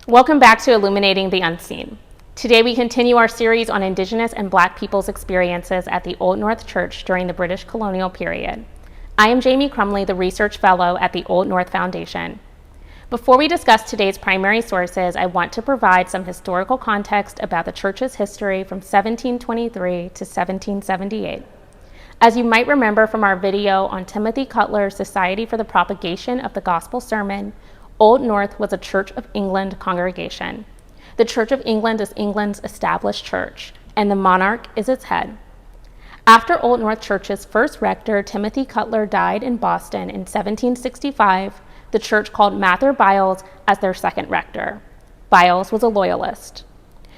Welcome back to Illuminating the Unseen. Today we continue our series on Indigenous and Black people's experiences at the Old North Church during the British Colonial period. I am Jaimie Crumley, the Research Fellow at the Old North Foundation. Before we discuss today's primary sources, I want to provide some historical context about the church's history from 1723 to 1778. As you might remember from our video on Timothy Cutler's Society for the Propagation of the Gospel Sermon, Old North was a Church of England congregation. The Church of England is England's established church, and the monarch is its head. After Old North Church's first rector, Timothy Cutler, died in Boston in 1765, the church called Mather Byles as their second rector. Byles was a loyalist.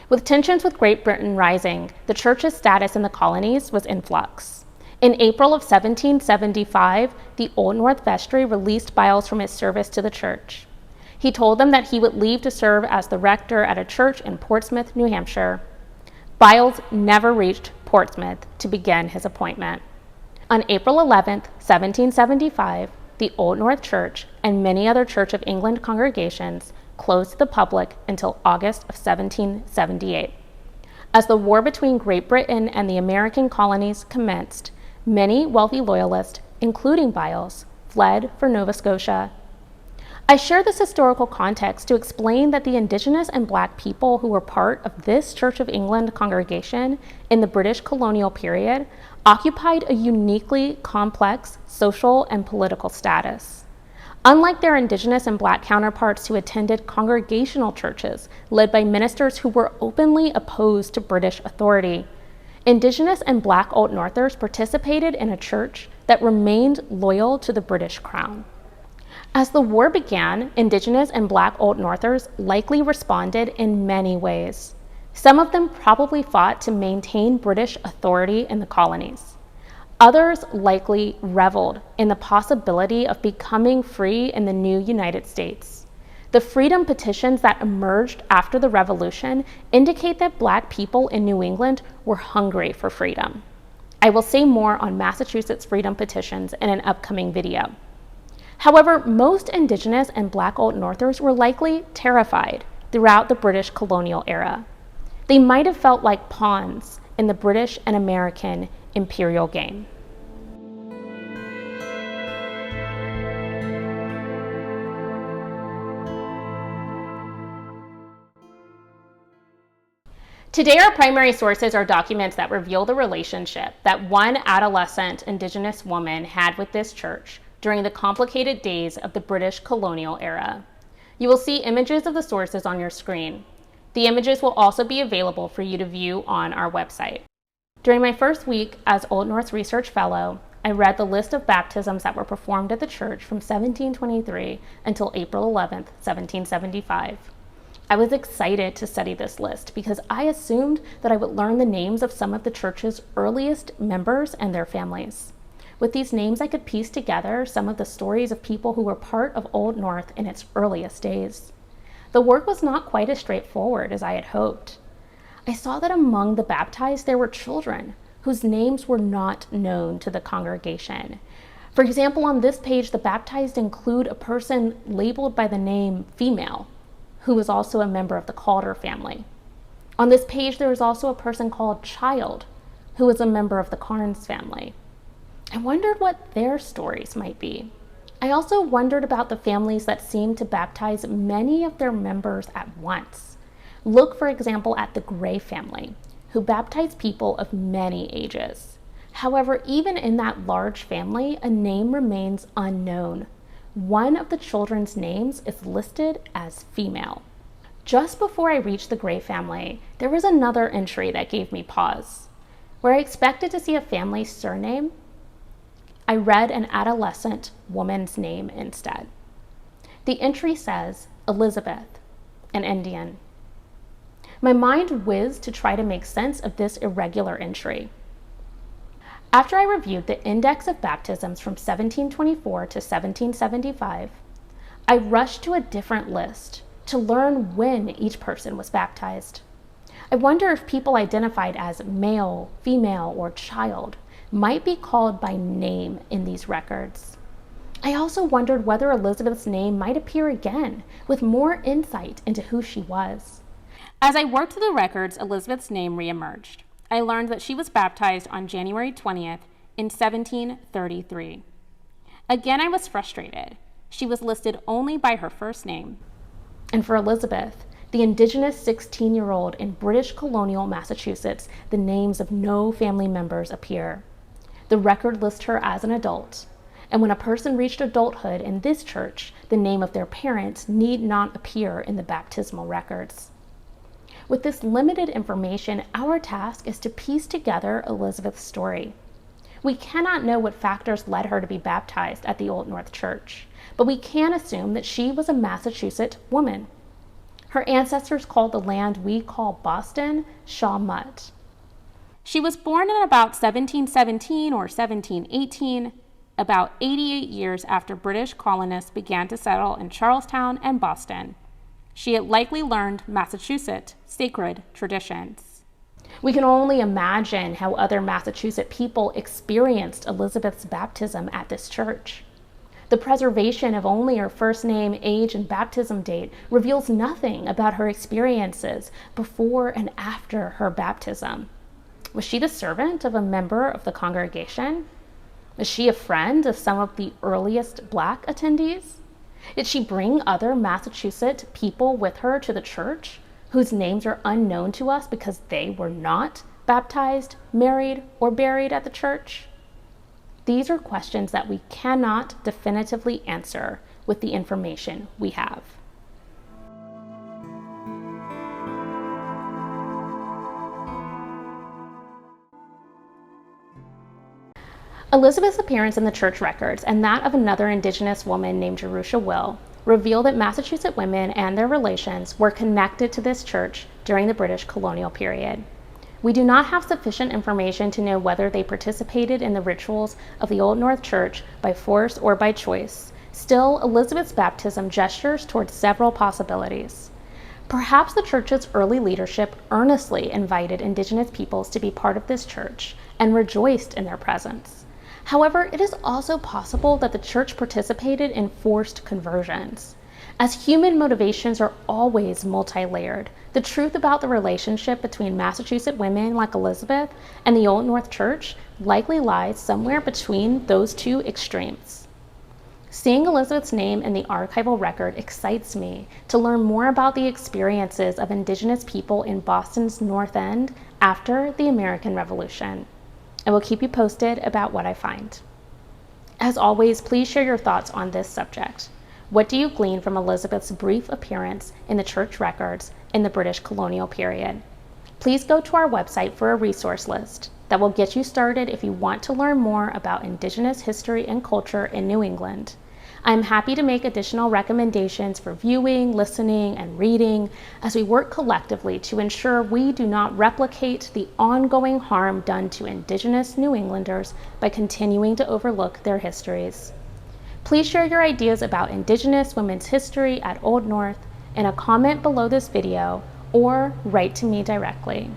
With tensions with Great Britain rising, the church's status in the colonies was in flux. In April of 1775, the Old North Vestry released Byles from his service to the church. He told them that he would leave to serve as the rector at a church in Portsmouth, New Hampshire. Byles never reached Portsmouth to begin his appointment. On April 11, 1775, the Old North Church and many other Church of England congregations closed to the public until August of 1778. As the war between Great Britain and the American colonies commenced, many wealthy loyalists, including Byles, fled for Nova Scotia. I share this historical context to explain that the Indigenous and Black people who were part of this Church of England congregation in the British colonial period occupied a uniquely complex social and political status. Unlike their Indigenous and Black counterparts who attended congregational churches led by ministers who were openly opposed to British authority, Indigenous and Black Old Northers participated in a church that remained loyal to the British Crown. As the war began, Indigenous and Black Old Northers likely responded in many ways. Some of them probably fought to maintain British authority in the colonies. Others likely reveled in the possibility of becoming free in the new United States. The freedom petitions that emerged after the Revolution indicate that Black people in New England were hungry for freedom. I will say more on Massachusetts freedom petitions in an upcoming video. However, most Indigenous and Black Old Northers were likely terrified throughout the British colonial era. They might have felt like pawns in the British and American imperial game. Today, our primary sources are documents that reveal the relationship that one adolescent Indigenous woman had with this church during the complicated days of the British colonial era. You will see images of the sources on your screen. The images will also be available for you to view on our website. During my first week as Old North Research Fellow, I read the list of baptisms that were performed at the church from 1723 until April 11, 1775. I was excited to study this list because I assumed that I would learn the names of some of the church's earliest members and their families. With these names, I could piece together some of the stories of people who were part of Old North in its earliest days. The work was not quite as straightforward as I had hoped. I saw that among the baptized there were children whose names were not known to the congregation. For example, on this page, the baptized include a person labeled by the name female, who was also a member of the Calder family. On this page, there is also a person called Child, who was a member of the Carnes family. I wondered what their stories might be. I also wondered about the families that seemed to baptize many of their members at once. Look, for example, at the Gray family, who baptized people of many ages. However, even in that large family, a name remains unknown. One of the children's names is listed as female. Just before I reached the Gray family, there was another entry that gave me pause. Where I expected to see a family surname, I read an adolescent woman's name instead. The entry says Elizabeth, an Indian. My mind whizzed to try to make sense of this irregular entry. After I reviewed the index of baptisms from 1724 to 1775, I rushed to a different list to learn when each person was baptized. I wonder if people identified as male, female, or child might be called by name in these records. I also wondered whether Elizabeth's name might appear again, with more insight into who she was. As I worked through the records, Elizabeth's name reemerged. I learned that she was baptized on January 20th in 1733. Again, I was frustrated. She was listed only by her first name. And for Elizabeth, the Indigenous 16-year-old in British Colonial, Massachusetts, the names of no family members appear. The record lists her as an adult, and when a person reached adulthood in this church, the name of their parents need not appear in the baptismal records. With this limited information, our task is to piece together Elizabeth's story. We cannot know what factors led her to be baptized at the Old North Church, but we can assume that she was a Massachusetts woman. Her ancestors called the land we call Boston Shawmut. She was born in about 1717 or 1718, about 88 years after British colonists began to settle in Charlestown and Boston. She had likely learned Massachusetts sacred traditions. We can only imagine how other Massachusetts people experienced Elizabeth's baptism at this church. The preservation of only her first name, age, and baptism date reveals nothing about her experiences before and after her baptism. Was she the servant of a member of the congregation? Was she a friend of some of the earliest Black attendees? Did she bring other Massachusetts people with her to the church, whose names are unknown to us because they were not baptized, married, or buried at the church? These are questions that we cannot definitively answer with the information we have. Elizabeth's appearance in the church records and that of another Indigenous woman named Jerusha Will reveal that Massachusetts women and their relations were connected to this church during the British colonial period. We do not have sufficient information to know whether they participated in the rituals of the Old North Church by force or by choice. Still, Elizabeth's baptism gestures towards several possibilities. Perhaps the church's early leadership earnestly invited Indigenous peoples to be part of this church and rejoiced in their presence. However, it is also possible that the church participated in forced conversions. As human motivations are always multi-layered, the truth about the relationship between Massachusetts women like Elizabeth and the Old North Church likely lies somewhere between those two extremes. Seeing Elizabeth's name in the archival record excites me to learn more about the experiences of Indigenous people in Boston's North End after the American Revolution. I will keep you posted about what I find. As always, please share your thoughts on this subject. What do you glean from Elizabeth's brief appearance in the church records in the British colonial period? Please go to our website for a resource list that will get you started if you want to learn more about Indigenous history and culture in New England. I'm happy to make additional recommendations for viewing, listening, and reading as we work collectively to ensure we do not replicate the ongoing harm done to Indigenous New Englanders by continuing to overlook their histories. Please share your ideas about Indigenous women's history at Old North in a comment below this video or write to me directly.